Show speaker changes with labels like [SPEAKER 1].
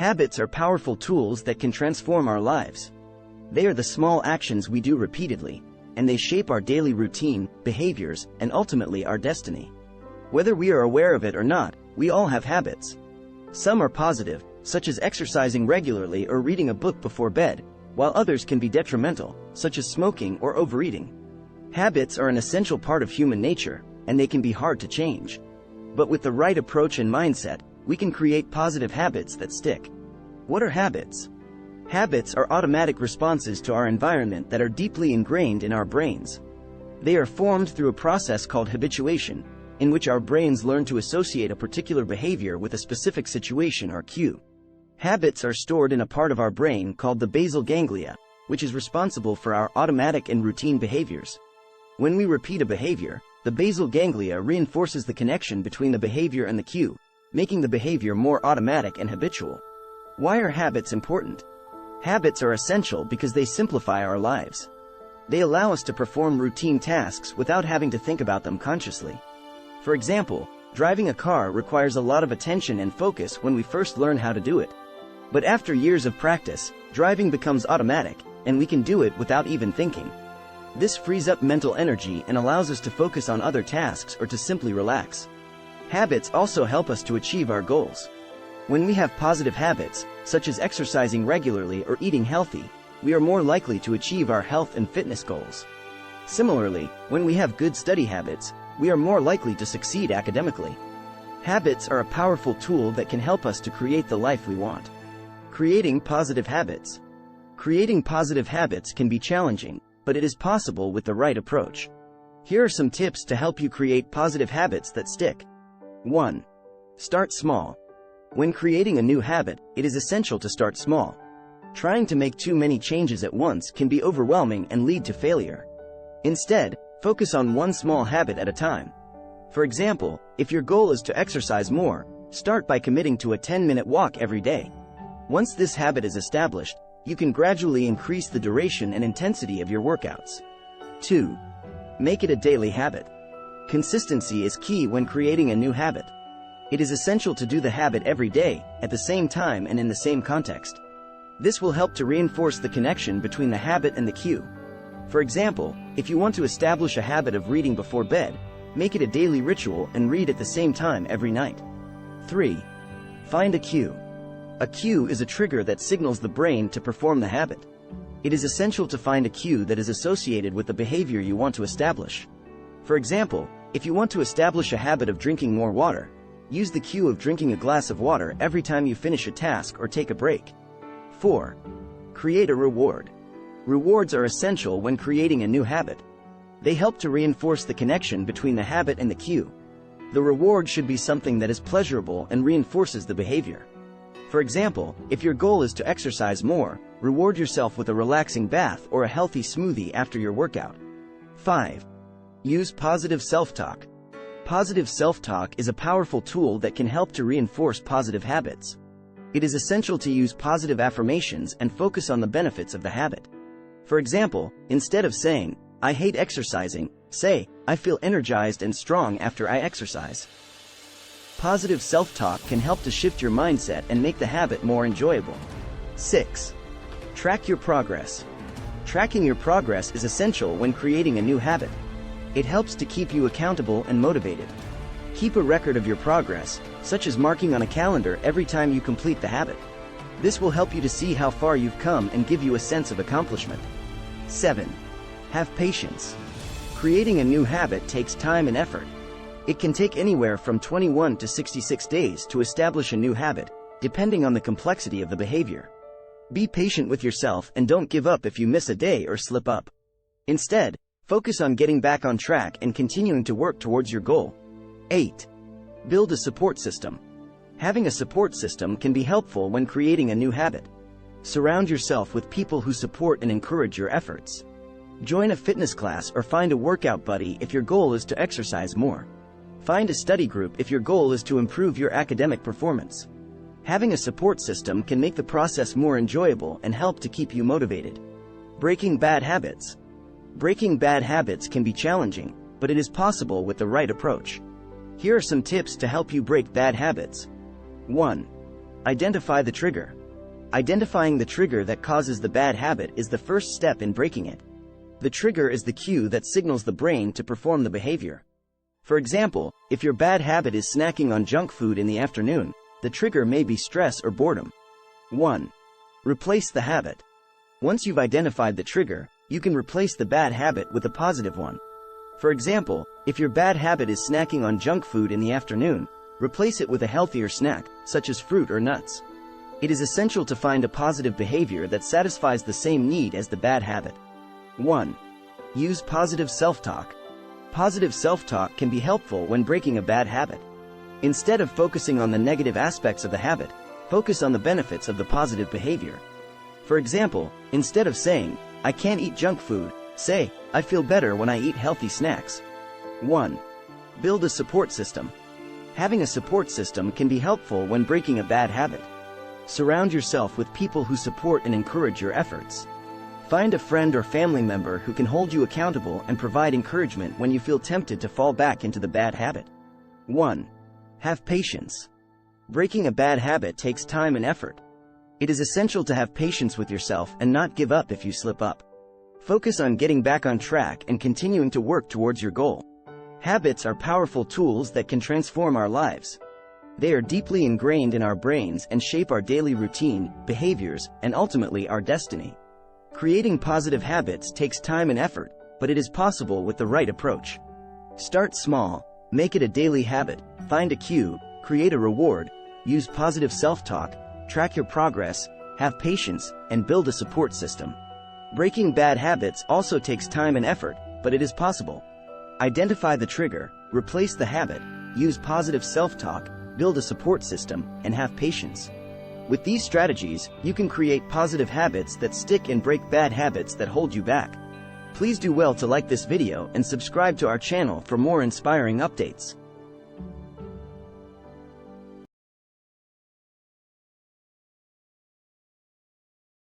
[SPEAKER 1] Habits are powerful tools that can transform our lives. They are the small actions we do repeatedly, and they shape our daily routine, behaviors, and ultimately our destiny. Whether we are aware of it or not, we all have habits. Some are positive, such as exercising regularly or reading a book before bed, while others can be detrimental, such as smoking or overeating. Habits are an essential part of human nature, and they can be hard to change. But with the right approach and mindset, we can create positive habits that stick. What are habits? Habits are automatic responses to our environment that are deeply ingrained in our brains. They are formed through a process called habituation, in which our brains learn to associate a particular behavior with a specific situation or cue. Habits are stored in a part of our brain called the basal ganglia, which is responsible for our automatic and routine behaviors. When we repeat a behavior, the basal ganglia reinforces the connection between the behavior and the cue, making the behavior more automatic and habitual. Why are habits important? Habits are essential because they simplify our lives. They allow us to perform routine tasks without having to think about them consciously. For example, driving a car requires a lot of attention and focus when we first learn how to do it. But after years of practice, driving becomes automatic, and we can do it without even thinking. This frees up mental energy and allows us to focus on other tasks or to simply relax. Habits also help us to achieve our goals. When we have positive habits, such as exercising regularly or eating healthy, we are more likely to achieve our health and fitness goals. Similarly, when we have good study habits, we are more likely to succeed academically. Habits are a powerful tool that can help us to create the life we want. Creating positive habits. Creating positive habits can be challenging, but it is possible with the right approach. Here are some tips to help you create positive habits that stick. 1. Start small. When creating a new habit, it is essential to start small. Trying to make too many changes at once can be overwhelming and lead to failure. Instead, focus on one small habit at a time. For example, if your goal is to exercise more, start by committing to a 10-minute walk every day. Once this habit is established, you can gradually increase the duration and intensity of your workouts. 2. Make it a daily habit. Consistency is key when creating a new habit. It is essential to do the habit every day, at the same time and in the same context. This will help to reinforce the connection between the habit and the cue. For example, if you want to establish a habit of reading before bed, make it a daily ritual and read at the same time every night. 3. Find a cue. A cue is a trigger that signals the brain to perform the habit. It is essential to find a cue that is associated with the behavior you want to establish. For example, if you want to establish a habit of drinking more water, use the cue of drinking a glass of water every time you finish a task or take a break. 4. Create a reward. Rewards are essential when creating a new habit. They help to reinforce the connection between the habit and the cue. The reward should be something that is pleasurable and reinforces the behavior. For example, if your goal is to exercise more, reward yourself with a relaxing bath or a healthy smoothie after your workout. 5. Use positive self-talk. Positive self-talk is a powerful tool that can help to reinforce positive habits. It is essential to use positive affirmations and focus on the benefits of the habit. For example, instead of saying, "I hate exercising," say, "I feel energized and strong after I exercise." Positive self-talk can help to shift your mindset and make the habit more enjoyable. 6. Track your progress. Tracking your progress is essential when creating a new habit. It helps to keep you accountable and motivated. Keep a record of your progress, such as marking on a calendar every time you complete the habit. This will help you to see how far you've come and give you a sense of accomplishment. 7. Have patience. Creating a new habit takes time and effort. It can take anywhere from 21 to 66 days to establish a new habit, depending on the complexity of the behavior. Be patient with yourself and don't give up if you miss a day or slip up. Instead, focus on getting back on track and continuing to work towards your goal. 8. Build a support system. Having a support system can be helpful when creating a new habit. Surround yourself with people who support and encourage your efforts. Join a fitness class or find a workout buddy if your goal is to exercise more. Find a study group if your goal is to improve your academic performance. Having a support system can make the process more enjoyable and help to keep you motivated. Breaking bad habits. Breaking bad habits can be challenging, but it is possible with the right approach. Here are some tips to help you break bad habits. 1. Identify the trigger. Identifying the trigger that causes the bad habit is the first step in breaking it. The trigger is the cue that signals the brain to perform the behavior. For example, if your bad habit is snacking on junk food in the afternoon, the trigger may be stress or boredom. 1. Replace the habit. Once you've identified the trigger, you can replace the bad habit with a positive one. For example, if your bad habit is snacking on junk food in the afternoon, replace it with a healthier snack, such as fruit or nuts. It is essential to find a positive behavior that satisfies the same need as the bad habit. 1. Use positive self-talk. Positive self-talk can be helpful when breaking a bad habit. Instead of focusing on the negative aspects of the habit, focus on the benefits of the positive behavior. For example, instead of saying, "I can't eat junk food," say, "I feel better when I eat healthy snacks." 1. Build a support system. Having a support system can be helpful when breaking a bad habit. Surround yourself with people who support and encourage your efforts. Find a friend or family member who can hold you accountable and provide encouragement when you feel tempted to fall back into the bad habit. 1. Have patience. Breaking a bad habit takes time and effort. It is essential to have patience with yourself and not give up if you slip up. Focus on getting back on track and continuing to work towards your goal. Habits are powerful tools that can transform our lives. They are deeply ingrained in our brains and shape our daily routine, behaviors, and ultimately our destiny. Creating positive habits takes time and effort, but it is possible with the right approach. Start small, make it a daily habit, find a cue, create a reward, use positive self-talk, track your progress, have patience, and build a support system. Breaking bad habits also takes time and effort, but it is possible. Identify the trigger, replace the habit, use positive self-talk, build a support system, and have patience. With these strategies, you can create positive habits that stick and break bad habits that hold you back. Please do well to like this video and subscribe to our channel for more inspiring updates.